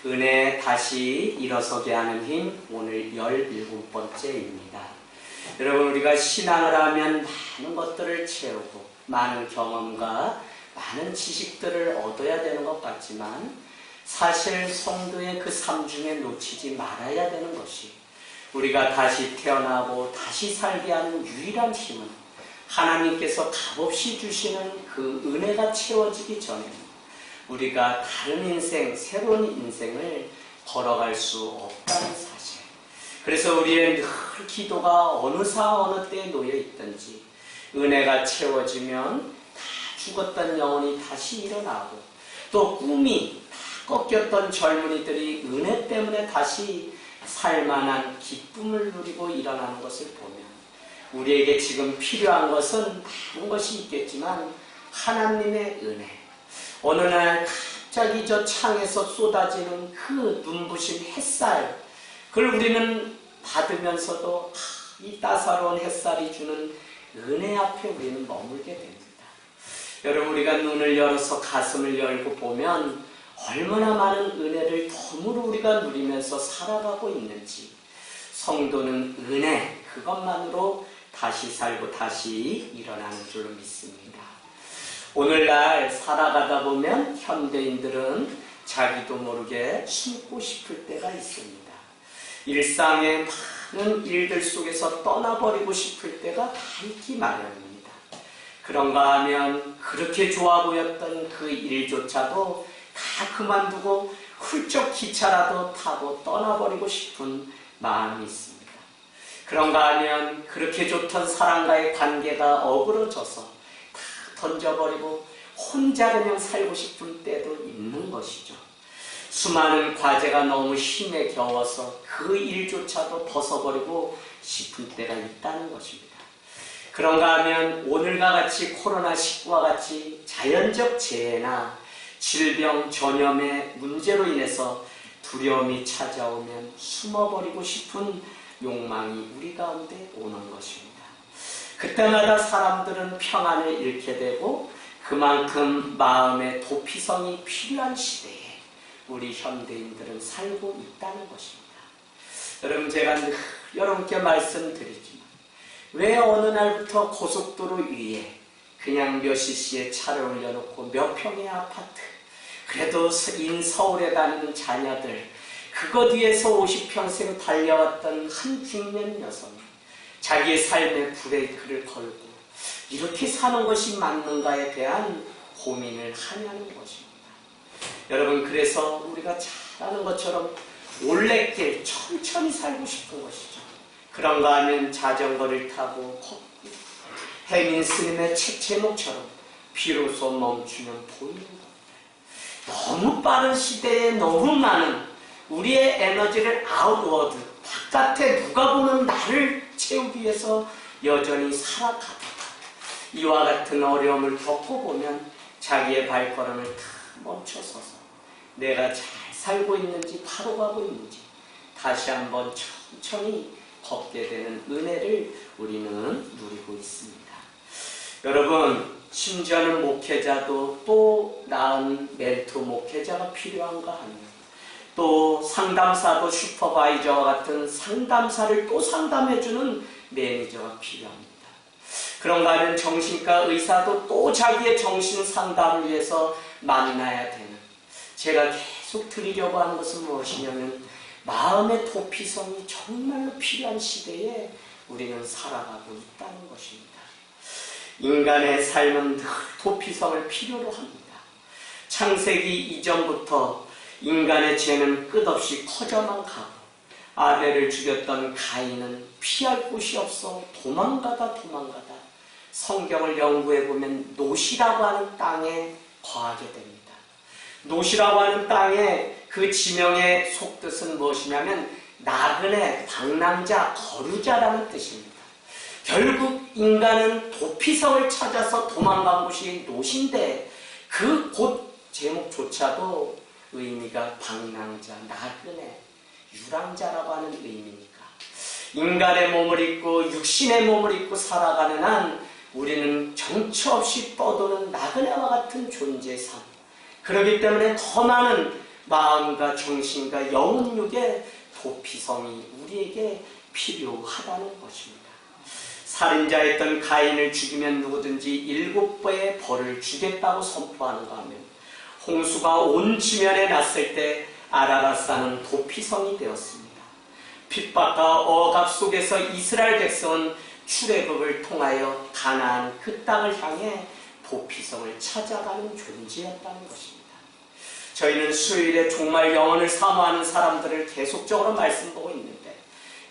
은혜 다시 일어서게 하는 힘, 오늘 17번째입니다. 여러분, 우리가 신앙을 하면 많은 것들을 채우고 많은 경험과 많은 지식들을 얻어야 되는 것 같지만 사실 성도의 그 삶 중에 놓치지 말아야 되는 것이 우리가 다시 태어나고 다시 살게 하는 유일한 힘은 하나님께서 값없이 주시는 그 은혜가 채워지기 전에 우리가 다른 인생, 새로운 인생을 걸어갈 수 없다는 사실. 그래서 우리의 늘 기도가 어느 상 어느 때에 놓여 있든지 은혜가 채워지면 다 죽었던 영혼이 다시 일어나고 또 꿈이 다 꺾였던 젊은이들이 은혜 때문에 다시 살만한 기쁨을 누리고 일어나는 것을 보면 우리에게 지금 필요한 것은 많은 것이 있겠지만 하나님의 은혜, 어느 날 갑자기 저 창에서 쏟아지는 그 눈부신 햇살, 그걸 우리는 받으면서도 이 따사로운 햇살이 주는 은혜 앞에 우리는 머물게 됩니다. 여러분, 우리가 눈을 열어서 가슴을 열고 보면 얼마나 많은 은혜를 덤으로 우리가 누리면서 살아가고 있는지, 성도는 은혜 그것만으로 다시 살고 다시 일어나는 줄로 믿습니다. 오늘날 살아가다 보면 현대인들은 자기도 모르게 숨고 싶을 때가 있습니다. 일상의 많은 일들 속에서 떠나버리고 싶을 때가 다 있기 마련입니다. 그런가 하면 그렇게 좋아 보였던 그 일조차도 다 그만두고 훌쩍 기차라도 타고 떠나버리고 싶은 마음이 있습니다. 그런가 하면 그렇게 좋던 사람과의 관계가 어그러져서 던져버리고 혼자 그냥 살고 싶은 때도 있는 것이죠. 수많은 과제가 너무 힘에 겨워서 그 일조차도 벗어버리고 싶은 때가 있다는 것입니다. 그런가 하면 오늘과 같이 코로나19와 같이 자연적 재해나 질병, 전염의 문제로 인해서 두려움이 찾아오면 숨어버리고 싶은 욕망이 우리 가운데 오는 것입니다. 그때마다 사람들은 평안을 잃게 되고 그만큼 마음의 도피성이 필요한 시대에 우리 현대인들은 살고 있다는 것입니다. 여러분, 제가 늘 여러분께 말씀드리지만 왜 어느 날부터 고속도로 위에 그냥 몇 cc의 차를 올려놓고 몇 평의 아파트, 그래도 서울에 다니는 자녀들, 그것 위에서 50평생 달려왔던 한 중년 여성이 자기의 삶의 브레이크를 걸고 이렇게 사는 것이 맞는가에 대한 고민을 하냐는 것입니다. 여러분, 그래서 우리가 잘 아는 것처럼 올레길 천천히 살고 싶은 것이죠. 그런가 하면 자전거를 타고 혜민 스님의 책 제목처럼 비로소 멈추면 보이는 겁니다. 너무 빠른 시대에 너무 많은 우리의 에너지를 아웃워드, 바깥에 누가 보는 나를 채우기 위해서 여전히 살아가다가 이와 같은 어려움을 겪어보면 자기의 발걸음을 다 멈춰서서 내가 잘 살고 있는지 바로 가고 있는지 다시 한번 천천히 걷게 되는 은혜를 우리는 누리고 있습니다. 여러분, 심지어는 목회자도 또 나은 멘토 목회자가 필요한가 하면 또 상담사도 슈퍼바이저와 같은 상담사를 또 상담해주는 매니저가 필요합니다. 그런가 하면 정신과 의사도 또 자기의 정신 상담을 위해서 만나야 되는, 제가 계속 드리려고 하는 것은 무엇이냐면 마음의 도피성이 정말로 필요한 시대에 우리는 살아가고 있다는 것입니다. 인간의 삶은 늘 도피성을 필요로 합니다. 창세기 이전부터 인간의 죄는 끝없이 커져만 가고 아벨을 죽였던 가인은 피할 곳이 없어 도망가다 성경을 연구해보면 노시라고 하는 땅에 거하게 됩니다. 노시라고 하는 땅의 그 지명의 속뜻은 무엇이냐면 나그네, 방랑자, 거류자라는 뜻입니다. 결국 인간은 도피성을 찾아서 도망간 곳이 노시인데 그 곳 제목조차도 의미가 방랑자, 나그네, 유랑자라고 하는 의미니까 인간의 몸을 입고 육신의 몸을 입고 살아가는 한 우리는 정처 없이 뻗도는 나그네와 같은 존재의 삶, 그렇기 때문에 더 많은 마음과 정신과 영혼육의 도피성이 우리에게 필요하다는 것입니다. 살인자였던 가인을 죽이면 누구든지 7배의 벌을 주겠다고 선포하는가 하면 홍수가 온 지면에 났을 때 아라라산은 도피성이 되었습니다. 핍박과 억압 속에서 이스라엘 백성은 출애굽을 통하여 가나안 그 땅을 향해 도피성을 찾아가는 존재였다는 것입니다. 저희는 수요일에 정말 영혼을 사모하는 사람들을 계속적으로 말씀보고 있는데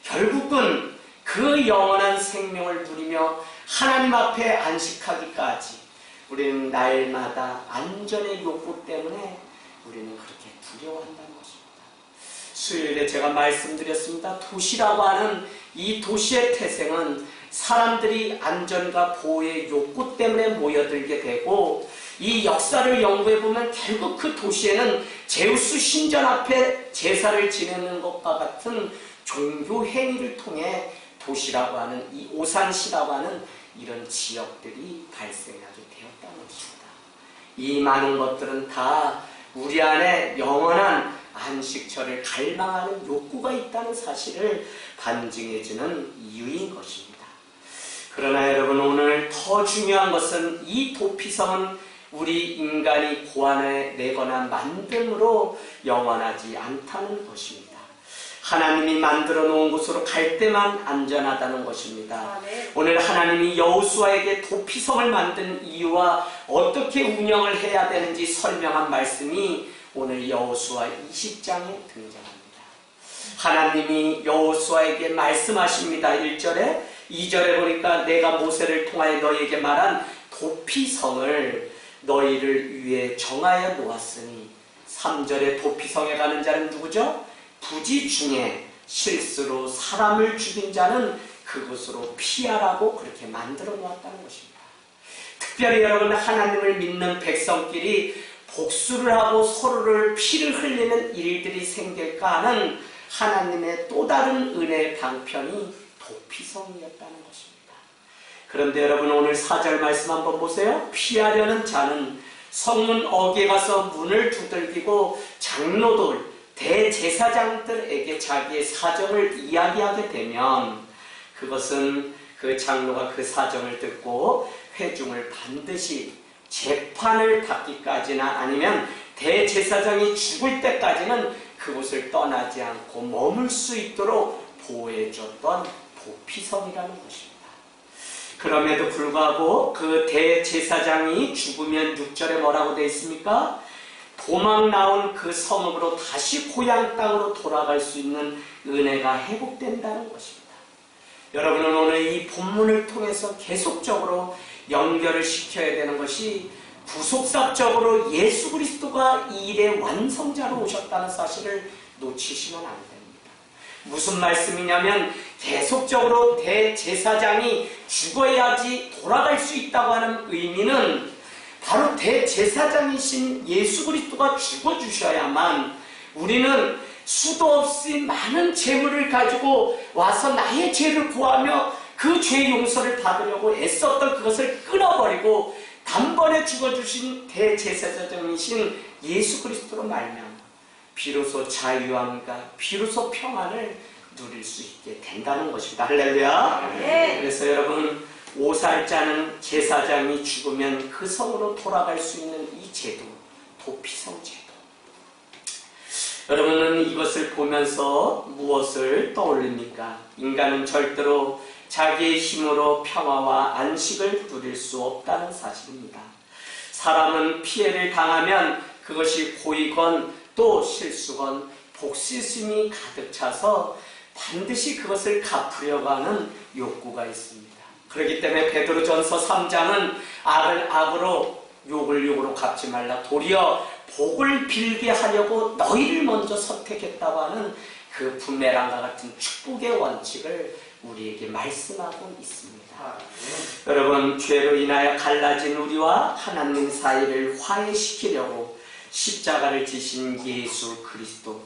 결국은 그 영원한 생명을 누리며 하나님 앞에 안식하기까지 우리는 날마다 안전의 욕구 때문에 우리는 그렇게 두려워한다는 것입니다. 수요일에 제가 말씀드렸습니다. 도시라고 하는 이 도시의 태생은 사람들이 안전과 보호의 욕구 때문에 모여들게 되고 이 역사를 연구해보면 결국 그 도시에는 제우스 신전 앞에 제사를 지내는 것과 같은 종교 행위를 통해 도시라고 하는 이 오산시라고 하는 이런 지역들이 발생하게 되었다는 것입니다. 이 많은 것들은 다 우리 안에 영원한 안식처를 갈망하는 욕구가 있다는 사실을 반증해주는 이유인 것입니다. 그러나 여러분 오늘 더 중요한 것은 이 도피성은 우리 인간이 고안해내거나 만듦으로 영원하지 않다는 것입니다. 하나님이 만들어 놓은 곳으로 갈 때만 안전하다는 것입니다. 오늘 하나님이 여호수아에게 도피성을 만든 이유와 어떻게 운영을 해야 되는지 설명한 말씀이 오늘 여호수아 20장에 등장합니다. 하나님이 여호수아에게 말씀하십니다. 1절에 2절에 보니까 내가 모세를 통하여 너희에게 말한 도피성을 너희를 위해 정하여 놓았으니 3절에 도피성에 가는 자는 누구죠? 부지 중에 실수로 사람을 죽인 자는 그곳으로 피하라고 그렇게 만들어 놓았다는 것입니다. 특별히 여러분 하나님을 믿는 백성끼리 복수를 하고 서로를 피를 흘리는 일들이 생길까 하는 하나님의 또 다른 은혜의 방편이 도피성이었다는 것입니다. 그런데 여러분 오늘 4절 말씀 한번 보세요. 피하려는 자는 성문 어귀에 가서 문을 두들기고 장로들 대제사장들에게 자기의 사정을 이야기하게 되면 그것은 그 장로가 그 사정을 듣고 회중을 반드시 재판을 받기까지나 아니면 대제사장이 죽을 때까지는 그곳을 떠나지 않고 머물 수 있도록 보호해줬던 도피성이라는 것입니다. 그럼에도 불구하고 그 대제사장이 죽으면 6절에 뭐라고 되어 있습니까? 도망 나온 그 성읍으로 다시 고향 땅으로 돌아갈 수 있는 은혜가 회복된다는 것입니다. 여러분은 오늘 이 본문을 통해서 계속적으로 연결을 시켜야 되는 것이 구속사적으로 예수 그리스도가 이 일의 완성자로 오셨다는 사실을 놓치시면 안 됩니다. 무슨 말씀이냐면 계속적으로 대제사장이 죽어야지 돌아갈 수 있다고 하는 의미는 바로 대제사장이신 예수 그리스도가 죽어주셔야만 우리는 수도 없이 많은 재물을 가지고 와서 나의 죄를 구하며 그 죄 용서를 받으려고 애썼던 그것을 끊어버리고 단번에 죽어주신 대제사장이신 예수 그리스도로 말미암아 비로소 자유함과 비로소 평안을 누릴 수 있게 된다는 것입니다. 할렐루야. 네. 그래서 여러분 오살자는 제사장이 죽으면 그 성으로 돌아갈 수 있는 이 제도, 도피성 제도. 여러분은 이것을 보면서 무엇을 떠올립니까? 인간은 절대로 자기의 힘으로 평화와 안식을 누릴 수 없다는 사실입니다. 사람은 피해를 당하면 그것이 고의건 또 실수건 복수심이 가득 차서 반드시 그것을 갚으려고 하는 욕구가 있습니다. 그렇기 때문에 베드로전서 3장은 악을 악으로 욕을 욕으로 갚지 말라 도리어 복을 빌게 하려고 너희를 먼저 선택했다고 하는 그 부메랑과 같은 축복의 원칙을 우리에게 말씀하고 있습니다. 여러분 죄로 인하여 갈라진 우리와 하나님 사이를 화해시키려고 십자가를 지신 예수 그리스도,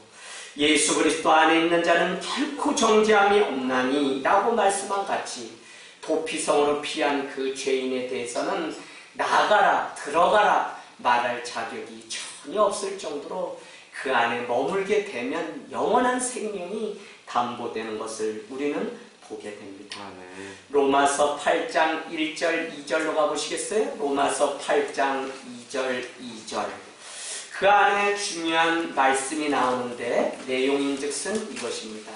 예수 그리스도 안에 있는 자는 결코 정죄함이 없나니 라고 말씀한 같이 도피성으로 피한 그 죄인에 대해서는 나가라 들어가라 말할 자격이 전혀 없을 정도로 그 안에 머물게 되면 영원한 생명이 담보되는 것을 우리는 보게 됩니다. 로마서 8장 1절 2절로 가보시겠어요? 로마서 8장 2절 2절. 그 안에 중요한 말씀이 나오는데 내용인즉슨 이것입니다.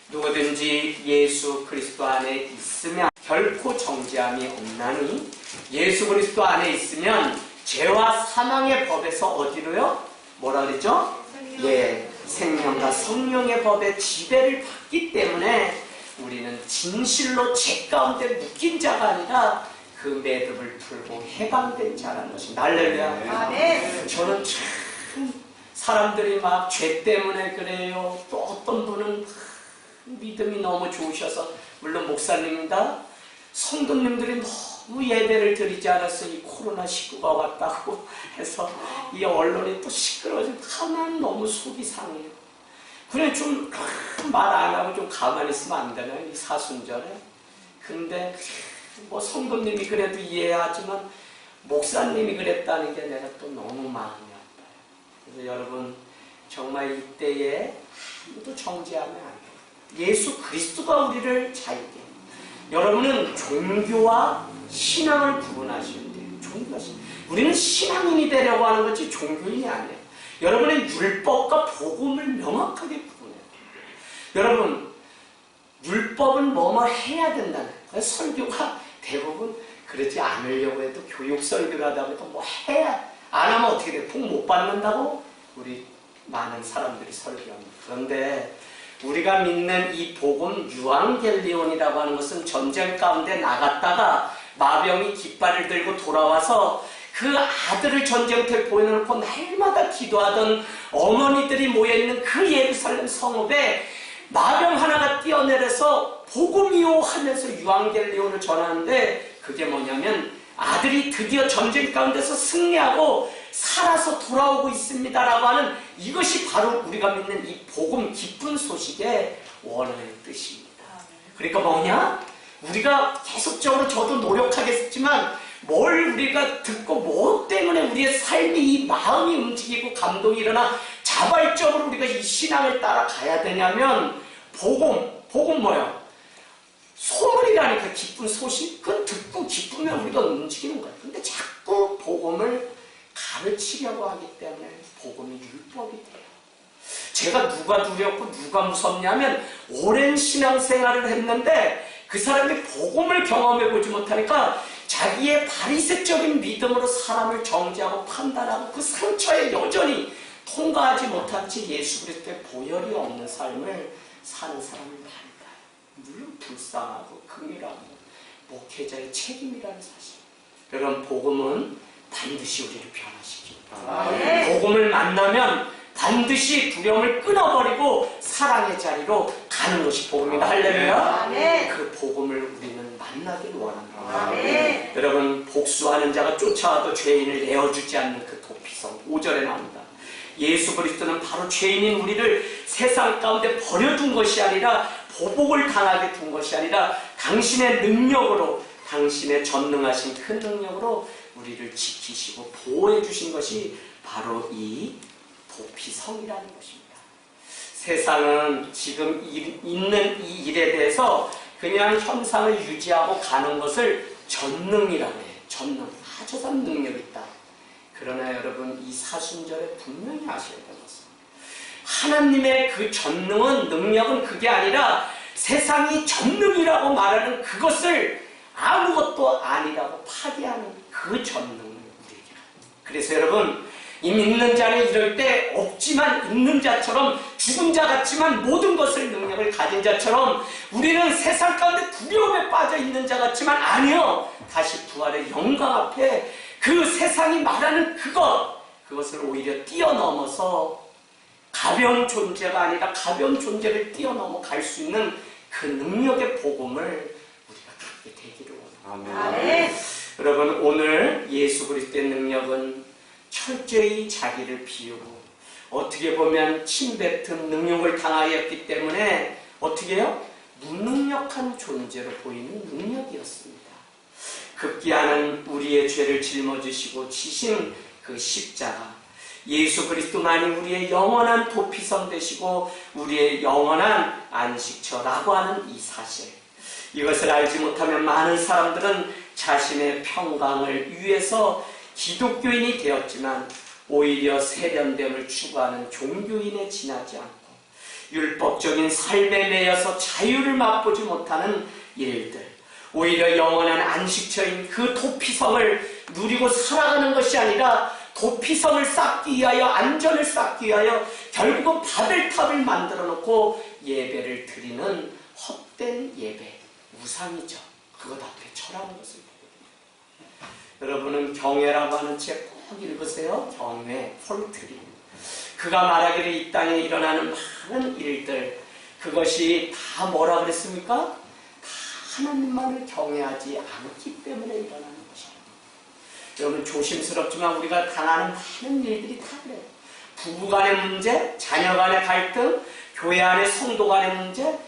누구든지 예수 그리스도 안에 있으면 결코 정죄함이 없나니 예수 그리스도 안에 있으면 죄와 사망의 법에서 어디로요? 뭐라 그랬죠? 예, 생명과 성령의 법의 지배를 받기 때문에 우리는 진실로 죄 가운데 묶인 자가 아니라 그 매듭을 풀고 해방된 자라는 것입니다. 할렐루야. 저는 참 사람들이 막 죄 때문에 그래요. 또 어떤 분은 믿음이 너무 좋으셔서, 물론 목사님입니다. 성도님들이 너무 예배를 드리지 않아서 이 코로나19가 왔다고 해서 이 언론이 또 시끄러워서 하나는 너무 속이 상해요. 그래 좀 말 안 하고 좀 가만히 있으면 안 되나요? 이 사순절에. 근데 뭐 성도님이 그래도 이해하지만 목사님이 그랬다는 게 내가 또 너무 마음이 아파요. 그래서 여러분 정말 이때에 아무도 정죄하면 안 돼요. 예수 그리스도가 우리를 자유게 해요. 여러분은 종교와 신앙을 구분하시면 돼요. 종교와 신앙. 우리는 신앙인이 되려고 하는 거지 종교인이 아니에요. 여러분은 율법과 복음을 명확하게 구분해요. 여러분, 율법은 뭐뭐 해야 된다는 거예요. 설교가 대부분 그러지 않으려고 해도 교육 설교를 하다 해도 뭐 해야, 안 하면 어떻게 돼요? 복 못 받는다고 우리 많은 사람들이 설교합니다. 그런데 우리가 믿는 이 복음 유앙겔리온이라고 하는 것은 전쟁 가운데 나갔다가 마병이 깃발을 들고 돌아와서 그 아들을 전쟁터에 보여놓고 날마다 기도하던 어머니들이 모여있는 그 예루살렘 성읍에 마병 하나가 뛰어내려서 복음이요 하면서 유앙겔리온을 전하는데, 그게 뭐냐면 아들이 드디어 전쟁 가운데서 승리하고 살아서 돌아오고 있습니다라고 하는, 이것이 바로 우리가 믿는 이 복음 기쁜 소식의 원어의 뜻입니다. 그러니까 뭐냐? 우리가 계속적으로 저도 노력하겠지만 뭘 우리가 듣고 뭐 때문에 우리의 삶이, 이 마음이 움직이고 감동이 일어나 자발적으로 우리가 이 신앙을 따라가야 되냐면 복음 뭐예요? 소문이라니까, 기쁜 소식? 그건 듣고 기쁘면 우리가 움직이는 거예요. 근데 자꾸 복음을 가르치려고 하기 때문에 복음이 율법이 돼요. 제가 누가 두렵고 누가 무섭냐면, 오랜 신앙생활을 했는데 그 사람이 복음을 경험해보지 못하니까 자기의 바리새적인 믿음으로 사람을 정죄하고 판단하고 그 상처에 여전히 통과하지 못한 채 예수 그리스도의 보혈이 없는 삶을 사는 사람을 많다. 물론 불쌍하고 긍휼하고 목회자의 책임이라는 사실. 여러분, 복음은 반드시 우리를 변화시킵니다. 복음을 만나면 반드시 두려움을 끊어버리고 사랑의 자리로 가는 것이 복음입니다. 할렐루야. 그 복음을 우리는 만나길 원합니다. 여러분, 복수하는 자가 쫓아와도 죄인을 내어주지 않는 그 도피성, 5절에 나옵니다. 예수 그리스도는 바로 죄인인 우리를 세상 가운데 버려둔 것이 아니라, 보복을 당하게 둔 것이 아니라 당신의 능력으로, 당신의 전능하신 큰 능력으로 우리를 지키시고 보호해 주신 것이 바로 이 도피성이라는 것입니다. 세상은 지금 있는 이 일에 대해서 그냥 현상을 유지하고 가는 것을 전능이라고 해요. 전능. 저 사람 능력이 있다. 그러나 여러분, 이 사순절에 분명히 아셔야 되는 것은, 하나님의 그 전능은, 능력은 그게 아니라 세상이 전능이라고 말하는 그것을 아무것도 아니라고 파괴하는 그 전능을 우리에게 합니다. 그래서 여러분, 이 믿는 자는 이럴 때 없지만 있는 자처럼, 죽은 자 같지만 모든 것을 능력을 가진 자처럼, 우리는 세상 가운데 두려움에 빠져 있는 자 같지만 아니요, 다시 부활의 영광 앞에 그 세상이 말하는 그것을 오히려 뛰어넘어서 가벼운 존재가 아니라 가벼운 존재를 뛰어넘어 갈 수 있는 그 능력의 복음을 우리가 갖게 되기를 원합니다. 여러분, 오늘 예수 그리스도의 능력은 철저히 자기를 비우고, 어떻게 보면 침뱉은 능력을 당하였기 때문에 어떻게 해요? 무능력한 존재로 보이는 능력이었습니다. 급기야는 우리의 죄를 짊어지시고 지신 그 십자가, 예수 그리스도만이 우리의 영원한 도피성 되시고 우리의 영원한 안식처라고 하는 이 사실, 이것을 알지 못하면 많은 사람들은 자신의 평강을 위해서 기독교인이 되었지만 오히려 세련됨을 추구하는 종교인에 지나지 않고 율법적인 삶에 매여서 자유를 맛보지 못하는 일들, 오히려 영원한 안식처인 그 도피성을 누리고 살아가는 것이 아니라 도피성을 쌓기 위하여, 안전을 쌓기 위하여 결국은 바벨탑을 만들어 놓고 예배를 드리는 헛된 예배, 우상이죠. 그거 다 되쳐라는 것을 보거든요. 여러분은 경외라고 하는 책 꼭 읽으세요. 경외, 폴트리. 그가 말하기를 이 땅에 일어나는 많은 일들, 그것이 다 뭐라 그랬습니까? 다 하나님만을 경외하지 않기 때문에 일어나는 것입니다. 여러분 조심스럽지만 우리가 당하는 많은 일들이 다 그래요. 부부간의 문제, 자녀간의 갈등, 교회 안의 성도 간의 문제, 다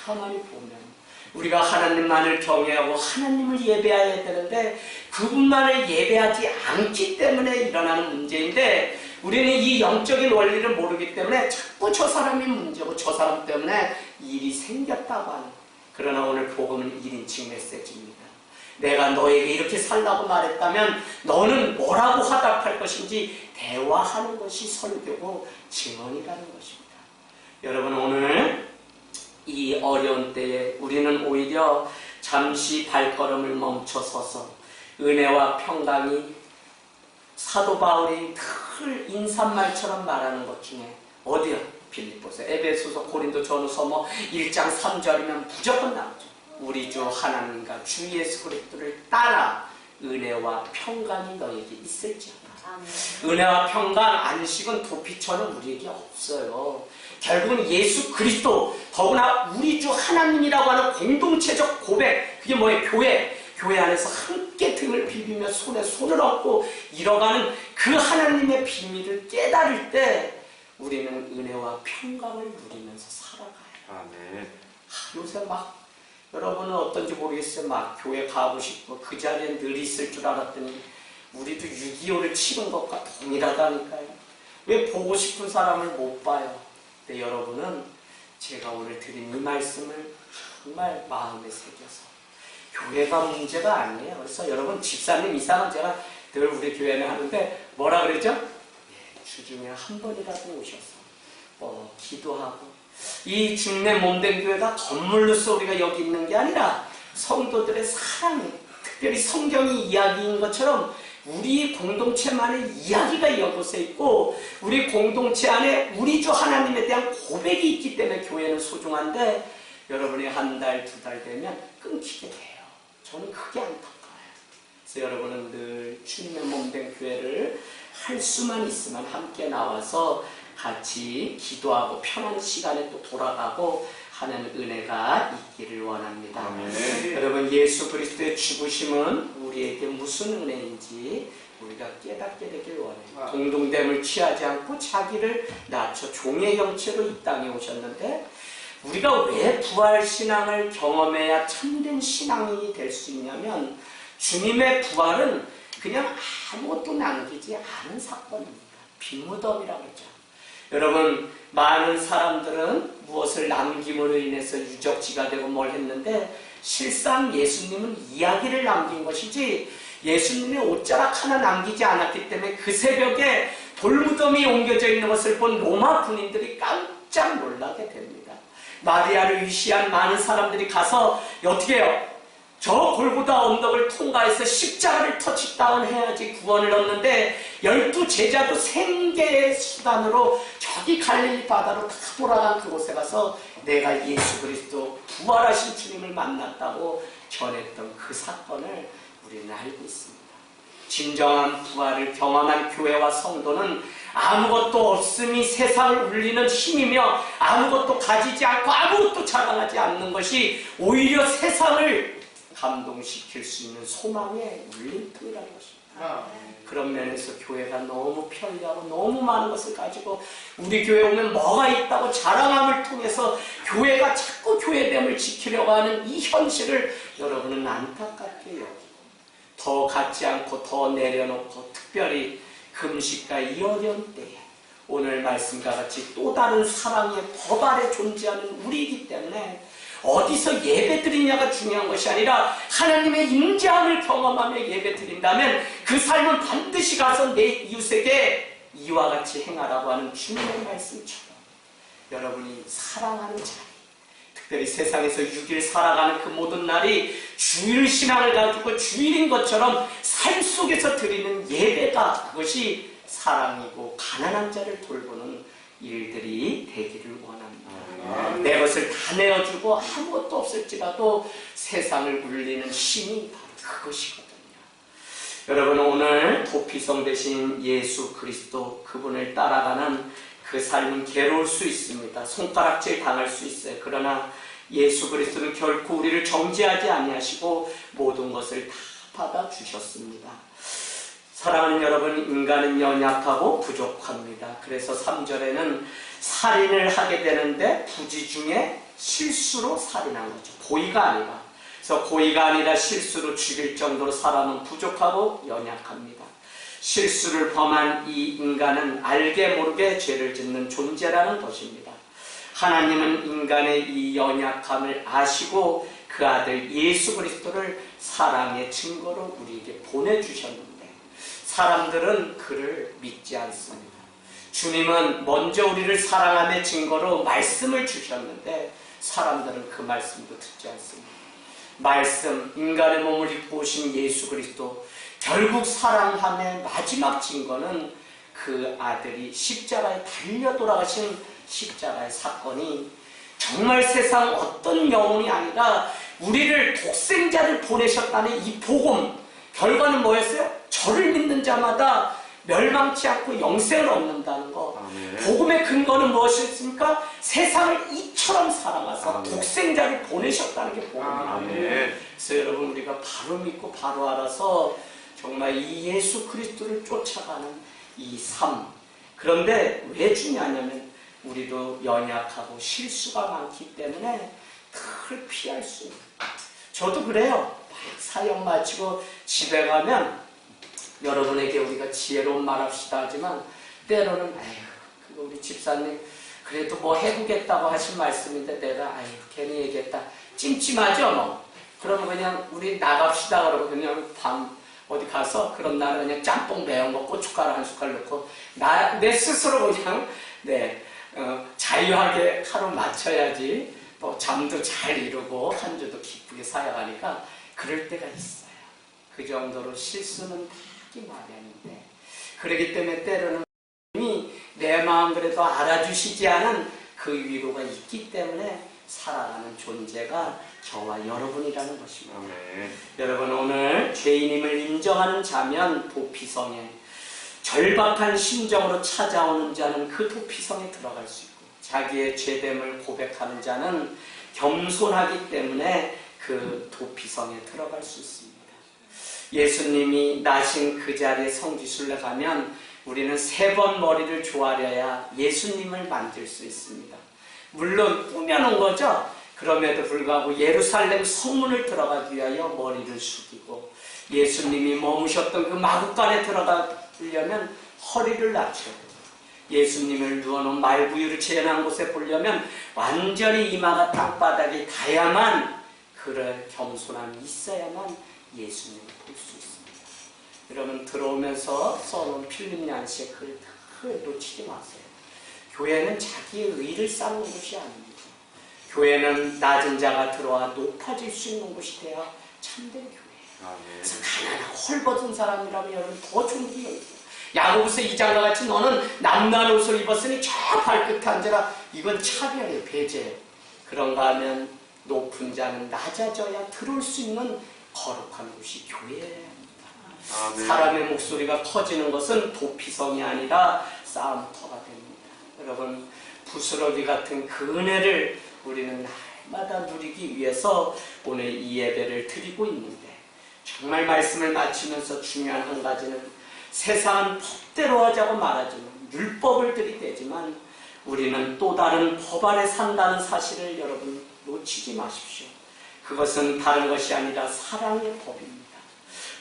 가만히 보면 우리가 하나님만을 경외하고 하나님을 예배해야 되는데 그분만을 예배하지 않기 때문에 일어나는 문제인데, 우리는 이 영적인 원리를 모르기 때문에 자꾸 저 사람이 문제고 저 사람 때문에 일이 생겼다고 하는. 그러나 오늘 복음은 1인칭 메시지입니다. 내가 너에게 이렇게 살라고 말했다면 너는 뭐라고 화답할 것인지 대화하는 것이 설교고 증언이라는 것입니다. 여러분, 오늘 이 어려운 때에 우리는 오히려 잠시 발걸음을 멈춰서서 은혜와 평강이 사도 바울이 늘 인사말처럼 말하는 것 중에 어디요? 빌립보서, 에베소서, 고린도 전후서 1장 3절이면 무조건 나오죠. 우리 주 하나님과 주 예수 그리스도를 따라 은혜와 평강이 너에게 있을지어다. 은혜와 평강, 안식은 도피처는 우리에게 없어요. 결국은 예수 그리스도, 더구나 우리 주 하나님이라고 하는 공동체적 고백, 그게 뭐예요? 교회 안에서 함께 등을 비비며 손에 손을 얹고 이뤄가는 그 하나님의 비밀을 깨달을 때 우리는 은혜와 평강을 누리면서 살아가요. 아멘. 요새 여러분은 어떤지 모르겠어요. 교회 가고 싶고 그 자리에 늘 있을 줄 알았더니 우리도 6.25를 치른 것과 동일하다니까요. 왜 보고 싶은 사람을 못 봐요? 근데 여러분은 제가 오늘 드린 이 말씀을 정말 마음에 새겨서, 교회가 문제가 아니에요. 그래서 여러분, 집사님 이상은 제가 늘 우리 교회는 하는데 뭐라 그러죠? 주중에 한 번이라도 오셔서 기도하고, 이 중내 몸된 교회가 건물로서 우리가 여기 있는 게 아니라 성도들의 사랑이, 특별히 성경이 이야기인 것처럼 우리 공동체만의 이야기가 이곳에 있고 우리 공동체 안에 우리 주 하나님에 대한 고백이 있기 때문에 교회는 소중한데, 여러분이 한 달, 두 달 되면 끊기게 돼요. 저는 그게 안타까워요. 그래서 여러분은 늘 주님의 몸된 교회를 할 수만 있으면 함께 나와서 같이 기도하고 편한 시간에 또 돌아가고 하는 은혜가 있기를 원합니다. 아멘. 여러분, 예수 그리스도의 죽으심은 우리에게 무슨 은혜인지 우리가 깨닫게 되길 원해요. 공동됨을 취하지 않고 자기를 낮춰 종의 형체로 이 땅에 오셨는데, 우리가 왜 부활신앙을 경험해야 참된 신앙이 될 수 있냐면, 주님의 부활은 그냥 아무것도 남기지 않은 사건입니다. 빈무덤이라고 했죠. 여러분, 많은 사람들은 무엇을 남김으로 인해서 유적지가 되고 뭘 했는데, 실상 예수님은 이야기를 남긴 것이지 예수님의 옷자락 하나 남기지 않았기 때문에 그 새벽에 돌무덤이 옮겨져 있는 것을 본 로마 군인들이 깜짝 놀라게 됩니다. 마리아를 위시한 많은 사람들이 가서 어떻게 해요? 저 골고다 언덕을 통과해서 십자가를 터치다운 해야지 구원을 얻는데, 12 제자도 생계의 수단으로 저기 갈릴리 바다로 다 돌아간 그곳에 가서 내가 예수 그리스도 부활하신 주님을 만났다고 전했던 그 사건을 우리는 알고 있습니다. 진정한 부활을 경험한 교회와 성도는 아무것도 없음이 세상을 울리는 힘이며, 아무것도 가지지 않고 아무것도 자랑하지 않는 것이 오히려 세상을 감동시킬 수 있는 소망의 울림통이라는 것입니다. 그런 면에서 교회가 너무 편리하고 너무 많은 것을 가지고 우리 교회 오면 뭐가 있다고 자랑함을 통해서 교회가 자꾸 교회됨을 지키려고 하는 이 현실을 여러분은 안타깝게 여기고, 더 갖지 않고 더 내려놓고, 특별히 금식과 이 어려운 때에 오늘 말씀과 같이 또 다른 사랑의 법 아래 존재하는 우리이기 때문에 어디서 예배 드리냐가 중요한 것이 아니라 하나님의 임재함을 경험하며 예배 드린다면 그 삶은 반드시 가서 내 이웃에게 이와 같이 행하라고 하는 주님의 말씀처럼 여러분이 사랑하는 자리, 특별히 세상에서 6일 살아가는 그 모든 날이 주일 신앙을 가지고 주일인 것처럼 삶 속에서 드리는 예배가 그것이 사랑이고 가난한 자를 돌보는 일들이 되기를 원합니다. 내 것을 다 내어주고 아무것도 없을지라도 세상을 울리는 힘이 바로 그것이거든요. 여러분, 오늘 도피성 되신 예수 그리스도 그분을 따라가는 그 삶은 괴로울 수 있습니다. 손가락질 당할 수 있어요. 그러나 예수 그리스도는 결코 우리를 정죄하지 아니하시고 모든 것을 다 받아주셨습니다. 사랑하는 여러분, 인간은 연약하고 부족합니다. 그래서 3절에는 살인을 하게 되는데 부지 중에 실수로 살인한 거죠. 고의가 아니라. 그래서 고의가 아니라 실수로 죽일 정도로 사람은 부족하고 연약합니다. 실수를 범한 이 인간은 알게 모르게 죄를 짓는 존재라는 것입니다. 하나님은 인간의 이 연약함을 아시고 그 아들 예수 그리스도를 사랑의 증거로 우리에게 보내주셨는데 사람들은 그를 믿지 않습니다. 주님은 먼저 우리를 사랑함의 증거로 말씀을 주셨는데 사람들은 그 말씀도 듣지 않습니다. 말씀, 인간의 몸을 입고 오신 예수 그리스도, 결국 사랑함의 마지막 증거는 그 아들이 십자가에 달려 돌아가신 십자가의 사건이 정말 세상 어떤 영혼이 아니라 우리를 독생자를 보내셨다는 이 복음, 결과는 뭐였어요? 저를 믿는 자마다 멸망치 않고 영생을 얻는다는 것. 복음의 근거는 무엇이었습니까? 세상을 이처럼 사랑하사 독생자를 보내셨다는 게 복음입니다. 그래서 여러분, 우리가 바로 믿고 바로 알아서 정말 이 예수 그리스도를 쫓아가는 이 삶. 그런데 왜 중요하냐면 우리도 연약하고 실수가 많기 때문에 그걸 피할 수 있는. 저도 그래요. 사역 마치고 집에 가면 여러분에게 우리가 지혜로운 말합시다 하지만 때로는 그거 우리 집사님 그래도 뭐 해보겠다고 하신 말씀인데 내가 괜히 얘기했다. 찜찜하죠 뭐. 그러면 그냥 우리 나갑시다 그러고 그냥 밤 어디 가서 그런 날은 그냥 짬뽕 매운 거 고춧가루 한 숟갈 넣고 내 스스로 그냥 자유하게 하루 마쳐야지 또 잠도 잘 이루고 한 주도 기쁘게 살아가니까 그럴 때가 있어요. 그 정도로 실수는 하기 마련인데 그렇기 때문에 때로는 내 마음 그래도 알아주시지 않은 그 위로가 있기 때문에 살아가는 존재가 저와 여러분이라는 것입니다. 여러분, 오늘 죄인임을 인정하는 자면 도피성에 절박한 심정으로 찾아오는 자는 그 도피성에 들어갈 수 있고 자기의 죄됨을 고백하는 자는 겸손하기 때문에 그 도피성에 들어갈 수 있습니다. 예수님이 나신 그 자리에 성지순례 가면 우리는 3번 머리를 조아려야 예수님을 만질 수 있습니다. 물론 꾸며놓은 거죠. 그럼에도 불구하고 예루살렘 성문을 들어가기 위하여 머리를 숙이고 예수님이 머무셨던 그 마구간에 들어가려면 허리를 낮춰야 됩니다. 예수님을 누워놓은 말구유를 재현한 곳에 보려면 완전히 이마가 땅바닥에 닿아야만 그럴 겸손함이 있어야만 예수님을 볼 수 있습니다. 여러분, 들어오면서 써놓은 필립 얀시의 글 놓치지 마세요. 교회는 자기의 의를 쌓는 곳이 아닙니다. 교회는 낮은 자가 들어와 높아질 수 있는 곳이 돼야 참된 교회예요. 그래서 가난하고 헐벗은 사람이라면 여러분 더 존귀해요. 야고보서 2장과 같이 너는 남난 옷을 입었으니 저 발끝에 앉아라. 이건 차별이에요. 배제예요. 그런가 하면 높은 자는 낮아져야 들어올 수 있는 거룩한 곳이 교회예요. 사람의 목소리가 커지는 것은 도피성이 아니라 싸움터가 됩니다. 여러분, 부스러기 같은 그 은혜를 우리는 날마다 누리기 위해서 오늘 이 예배를 드리고 있는데 정말 말씀을 마치면서 중요한 한 가지는 세상은 법대로 하자고 말하지만 율법을 들이대지만 우리는 또 다른 법 아래 산다는 사실을 여러분 놓치지 마십시오. 그것은 다른 것이 아니라 사랑의 법입니다.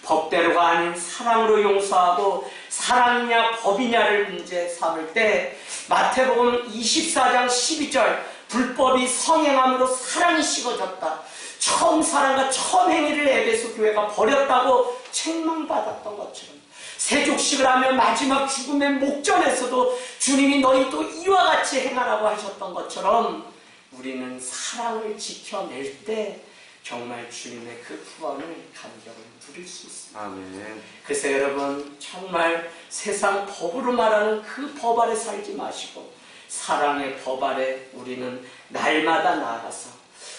법대로가 아닌 사랑으로 용서하고 사랑이냐 법이냐를 문제 삼을 때 마태복음 24장 12절 불법이 성행함으로 사랑이 식어졌다. 처음 사랑과 처음 행위를 에베소 교회가 버렸다고 책망받았던 것처럼 세족식을 하며 마지막 죽음의 목전에서도 주님이 너희 또 이와 같이 행하라고 하셨던 것처럼 우리는 사랑을 지켜낼 때 정말 주님의 그 구원을 감격을 누릴 수 있습니다. 아멘. 그래서 여러분 정말 세상 법으로 말하는 그 법 아래 살지 마시고 사랑의 법 아래 우리는 날마다 나아가서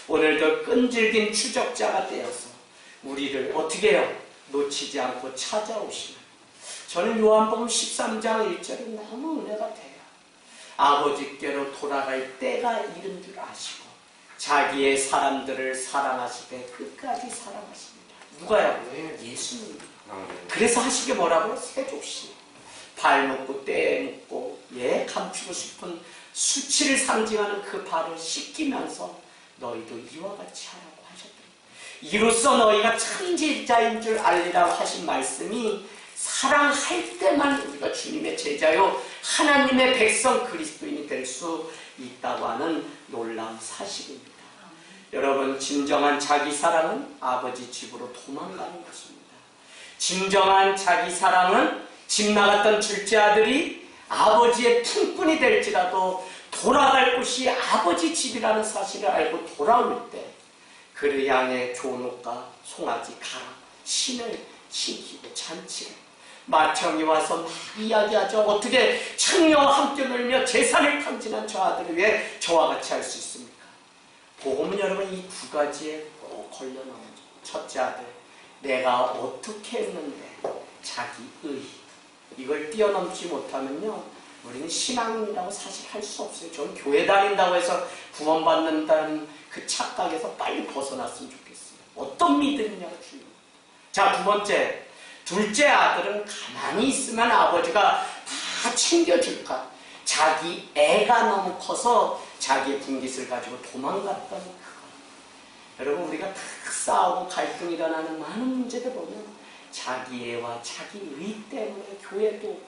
오늘도 끈질긴 추적자가 되어서 우리를 어떻게 해요? 놓치지 않고 찾아오시는 저는 요한복음 13장 1절이 너무 은혜가 돼요. 아버지께로 돌아갈 때가 이른 줄 아시고 자기의 사람들을 사랑하시되 끝까지 사랑하십니다. 누가요? 예수님. 그래서 하시게 뭐라고요? 세족시. 발 묶고 때 묶고 감추고 싶은 수치를 상징하는 그 발을 씻기면서 너희도 이와 같이 하라고 하셨더니 이로써 너희가 참 제자인 줄 알리라고 하신 말씀이 사랑할 때만 우리가 주님의 제자요 하나님의 백성 그리스도인이 될 수 있다고 하는 놀라운 사실입니다. 여러분 진정한 자기 사랑은 아버지 집으로 도망가는 것입니다. 진정한 자기 사랑은 집 나갔던 둘째 아들이 아버지의 품꾼이 될지라도 돌아갈 곳이 아버지 집이라는 사실을 알고 돌아올 때 그를 향해 좋은 옷과 송아지 가라 신을 신기고 잔치를 마청이 와서 막 이야기하죠. 어떻게 창녀와 함께 놀며 재산을 탕진한 저 아들을 왜 저와 같이 할 수 있습니까? 복음은 여러분 이 두 가지에 꼭 걸려나오죠. 첫째 아들, 내가 어떻게 했는데 자기의 이걸 뛰어넘지 못하면요 우리는 신앙인이라고 사실 할 수 없어요. 저는 교회 다닌다고 해서 구원받는다는 그 착각에서 빨리 벗어났으면 좋겠어요. 어떤 믿음이냐가 중요해요. 자, 두 번째, 둘째 아들은 가만히 있으면 아버지가 다 챙겨줄까? 자기 애가 너무 커서 자기의 분깃을 가지고 도망갔던 그거. 여러분 우리가 다 싸우고 갈등이 일어나는 많은 문제들 보면 자기 애와 자기 의 때문에 교회도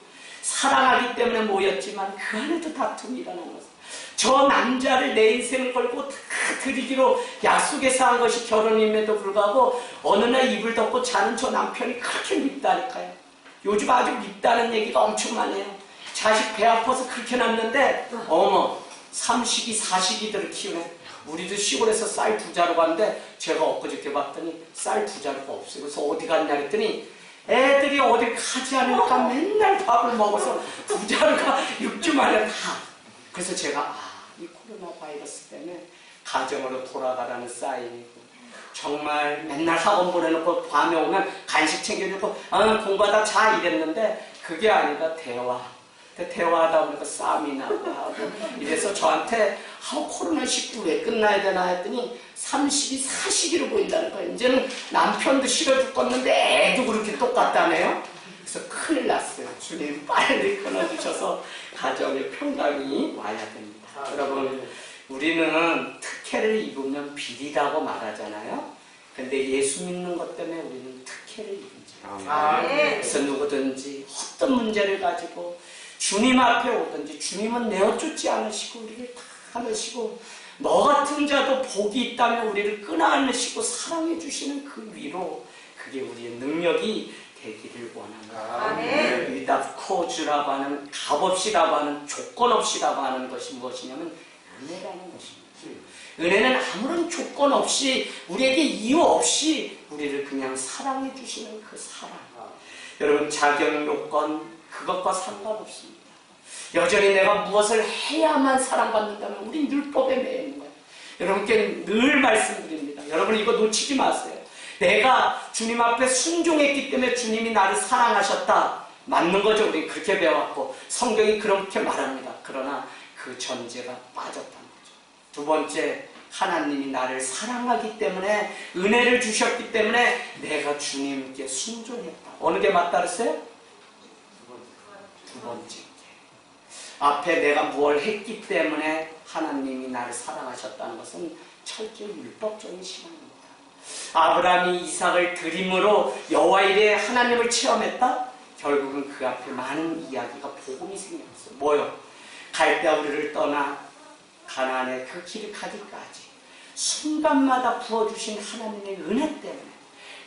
사랑하기 때문에 모였지만 그 안에도 다툼이 일어나는 것입니다. 저 남자를 내 인생을 걸고 다 드리기로 약속해서 한 것이 결혼임에도 불구하고 어느 날 이불 덮고 자는 저 남편이 그렇게 밉다니까요. 요즘 아주 밉다는 얘기가 엄청 많아요. 자식 배 아파서 그렇게 낳는데 어머 3식이 4식이들을 키우네. 우리도 시골에서 쌀 부자로 갔는데 제가 엊그저께 봤더니 쌀 부자로가 없어요. 그래서 어디 갔냐 했더니 애들이 어디 가지 않으니까 맨날 밥을 먹어서 부자로가 6주 만에 다. 그래서 제가 이 코로나 바이러스 때문에 가정으로 돌아가라는 사인이고 정말 맨날 학원 보내놓고 밤에 오면 간식 챙겨주고 공부하다 자 이랬는데 그게 아니라 대화하다 보니까 싸움이 나고 하고 이래서 저한테 코로나19 왜 끝나야 되나 했더니 3식이 4식이로 보인다는 거예요. 이제는 남편도 싫어 죽겠는데 애도 그렇게 똑같다네요. 그래서 큰일 났어요. 주님 빨리 끊어주셔서 가정의 평강이 와야 됩니다. 여러분 우리는 특혜를 입으면 비리라고 말하잖아요. 근데 예수 믿는 것 때문에 우리는 특혜를 입은지 그래서 누구든지 어떤 문제를 가지고 주님 앞에 오든지 주님은 내어쫓지 않으시고 우리를 다 안으시고 너 같은 자도 복이 있다면 우리를 끊어안으시고 사랑해 주시는 그 위로 그게 우리의 능력이 되기를 원합니다. 위답코즈라고 하는 값없이라고 하는 조건 없이라고 하는 것이 무엇이냐면 은혜라는 것입니다. 은혜는 아무런 조건 없이 우리에게 이유 없이 우리를 그냥 사랑해 주시는 그 사랑. 여러분 자격 요건 그것과 상관없습니다. 여전히 내가 무엇을 해야만 사랑받는다면 우린 율법에 매여 있는 거예요. 여러분께 늘 말씀드립니다. 여러분 이거 놓치지 마세요. 내가 주님 앞에 순종했기 때문에 주님이 나를 사랑하셨다. 맞는 거죠. 우리 그렇게 배워왔고 성경이 그렇게 말합니다. 그러나 그 전제가 빠졌다는 거죠. 두 번째, 하나님이 나를 사랑하기 때문에 은혜를 주셨기 때문에 내가 주님께 순종했다. 어느 게 맞다 그랬어요? 두 번째 게. 앞에 내가 뭘 했기 때문에 하나님이 나를 사랑하셨다는 것은 철저히 율법적인 신앙입니다. 아브라함이 이삭을 드림으로 여호와 일에 하나님을 체험했다? 결국은 그 앞에 많은 이야기가 복음이 생겼어. 뭐요? 갈대아 우리를 떠나 가나안의 그 길을 가기까지 순간마다 부어주신 하나님의 은혜 때문에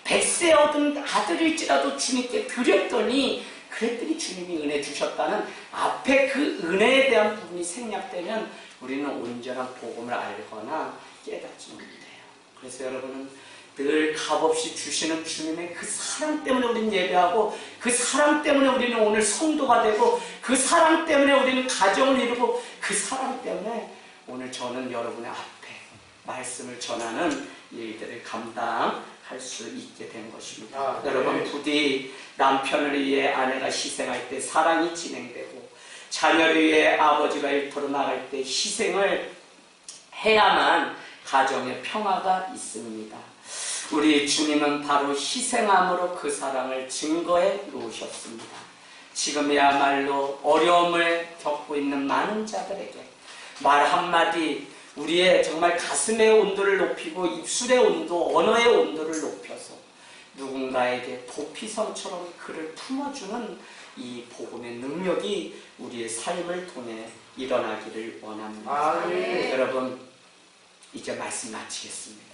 100세 얻은 아들일지라도 주님께 드렸더니 그랬더니 주님이 은혜 주셨다는 앞에 그 은혜에 대한 부분이 생략되면 우리는 온전한 복음을 알거나 깨닫지 못해요. 그래서 여러분은 늘 값없이 주시는 주님의 그 사랑 때문에 우리는 예배하고, 그 사랑 때문에 우리는 오늘 성도가 되고, 그 사랑 때문에 우리는 가정을 이루고, 그 사랑 때문에 오늘 저는 여러분의 앞에 말씀을 전하는 일들을 감당할 수 있게 된 것입니다. 여러분, 부디 남편을 위해 아내가 희생할 때 사랑이 진행되고, 자녀를 위해 아버지가 일터로 나갈 때 희생을 해야만 가정에 평화가 있습니다. 우리 주님은 바로 희생함으로 그 사랑을 증거해 놓으셨습니다. 지금이야말로 어려움을 겪고 있는 많은 자들에게 말 한마디, 우리의 정말 가슴의 온도를 높이고 입술의 온도, 언어의 온도를 높여서 누군가에게 도피성처럼 그를 품어주는 이 복음의 능력이 우리의 삶을 통해 일어나기를 원합니다. 여러분, 이제 말씀 마치겠습니다.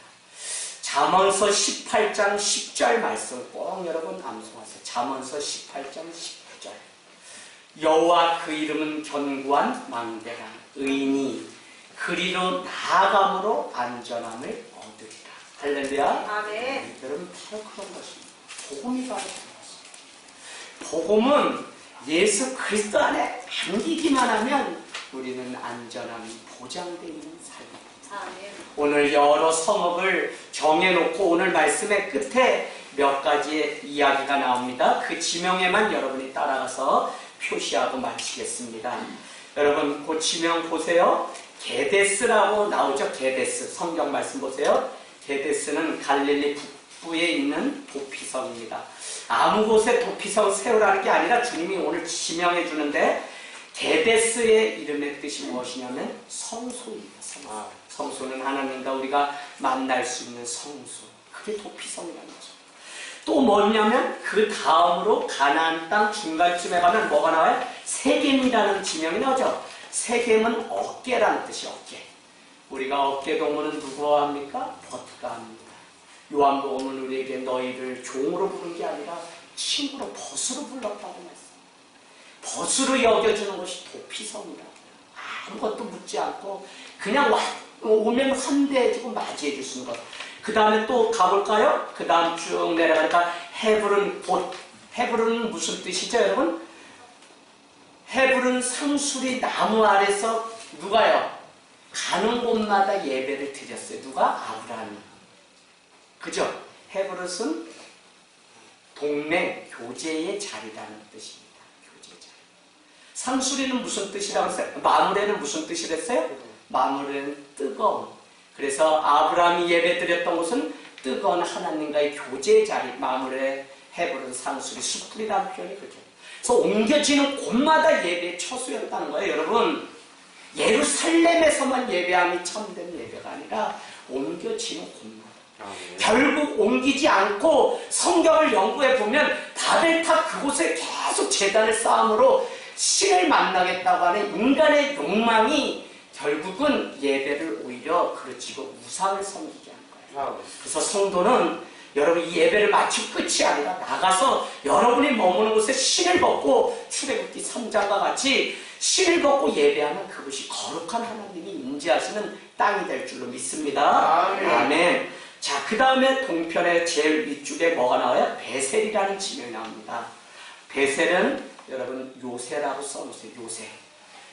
잠언서 18장 10절 말씀 꼭 여러분 암송하세요. 잠언서 18장 10절. 여호와 그 이름은 견고한 망대라. 의인이 그리로 나아감으로 안전함을 얻으리라. 할렐루야. 아멘. 여러분, 바로 그런 것입니다. 복음이 바로 그런 것입니다. 복음은 예수 그리스도 안에 담기기만 하면 우리는 안전함이 보장되어 있는 삶입니다. 오늘 여러 성읍을 정해놓고 오늘 말씀의 끝에 몇 가지의 이야기가 나옵니다. 그 지명에만 여러분이 따라가서 표시하고 마치겠습니다. 여러분, 그 지명 보세요. 게데스라고 나오죠. 게데스. 성경 말씀 보세요. 게데스는 갈릴리 북부에 있는 도피성입니다. 아무 곳에 도피성 세우라는 게 아니라 주님이 오늘 지명해 주는데, 게데스의 이름의 뜻이 무엇이냐면 성소입니다. 성소는 하나님과 우리가 만날 수 있는 성소. 그게 도피성이라는 거죠. 또 뭐냐면 그 다음으로 가나안 땅 중간쯤에 가면 뭐가 나와요? 세겜이라는 지명이 나오죠. 세겜은 어깨라는 뜻이 어깨. 우리가 어깨 동무는 누구와 합니까? 벗가 합니다. 요한복음은 우리에게 너희를 종으로 부른 게 아니라 친구로 벗으로 불렀다고 말씀. 벗으로 여겨주는 것이 도피성이다. 아무것도 묻지 않고 그냥 오면 환대해주고 맞이해줄 수 있는 것. 그 다음에 또 가볼까요? 그 다음 쭉 내려가니까 헤브론은 무슨 뜻이죠, 여러분? 헤브론 상수리 나무 아래서 누가요? 가는 곳마다 예배를 드렸어요. 누가? 아브라함이. 그죠? 헤브론은 동맹, 교제의 자리라는 뜻입니다. 교제 자리. 상수리는 무슨 뜻이라고 했어요? 마므레는 무슨 뜻이라 했어요? 마므레는 뜨거운. 그래서 아브라함이 예배드렸던 곳은 뜨거운 하나님과의 교제의 자리. 마므레, 헤브론, 상수리, 숯불이라는 표현이 그렇죠. 그래서 옮겨지는 곳마다 예배의 처소였다는 거예요. 여러분, 예루살렘에서만 예배함이 참된 예배가 아니라 옮겨지는 곳마다. 결국 옮기지 않고 성경을 연구해 보면 바벨탑 그곳에 계속 제단을 쌓음으로 신을 만나겠다고 하는 인간의 욕망이 결국은 예배를 오히려 그르치고 우상을 섬기게 한 거예요. 그래서 성도는 여러분 이 예배를 마치고 끝이 아니라 나가서 여러분이 머무는 곳에 신을 벗고 출애굽기 3장과 같이 신을 벗고 예배하면 그것이 거룩한 하나님이 임재하시는 땅이 될 줄로 믿습니다. 아멘. 자, 그 다음에 동편의 제일 위쪽에 뭐가 나와요? 베셀이라는 지명이 나옵니다. 베셀은 여러분 요새라고 써놓으세요. 요새.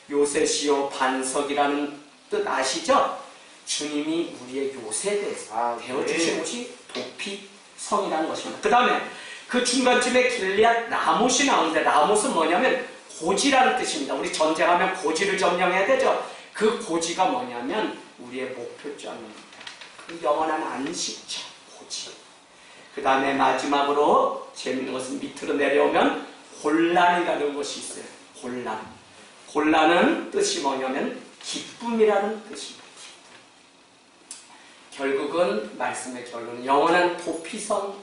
요새시요 반석이라는 뜻 아시죠? 주님이 우리의 요새에 대해서 되어주신 곳이 도피성이라는 것입니다. 그 다음에 그 중간쯤에 길리앗 라못이 나오는데 라못은 뭐냐면 고지라는 뜻입니다. 우리 전쟁하면 고지를 점령해야 되죠. 그 고지가 뭐냐면 우리의 목표점입니다. 그 영원한 안식처, 고지. 그 다음에 마지막으로 재미있는 것은 밑으로 내려오면 곤란이라는 것이 있어요. 곤란. 곤란은 뜻이 뭐냐면 기쁨이라는 뜻입니다. 결국은 말씀의 결론은 영원한 도피성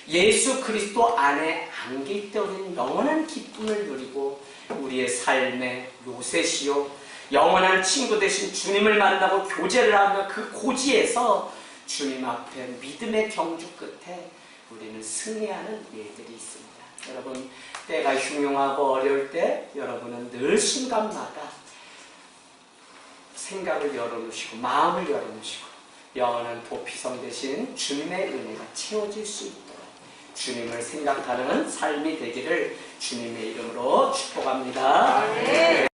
예수 그리스도 안에 안길 때 우리는 영원한 기쁨을 누리고 우리의 삶의 요새시요 영원한 친구 되신 주님을 만나고 교제를 하며 그 고지에서 주님 앞에 믿음의 경주 끝에 우리는 승리하는 일들이 있습니다. 여러분, 때가 흉흉하고 어려울 때 여러분은 늘 순간마다 생각을 열어놓으시고 마음을 열어놓으시고 영원한 도피성 되신 주님의 은혜가 채워질 수 있도록 주님을 생각하는 삶이 되기를 주님의 이름으로 축복합니다.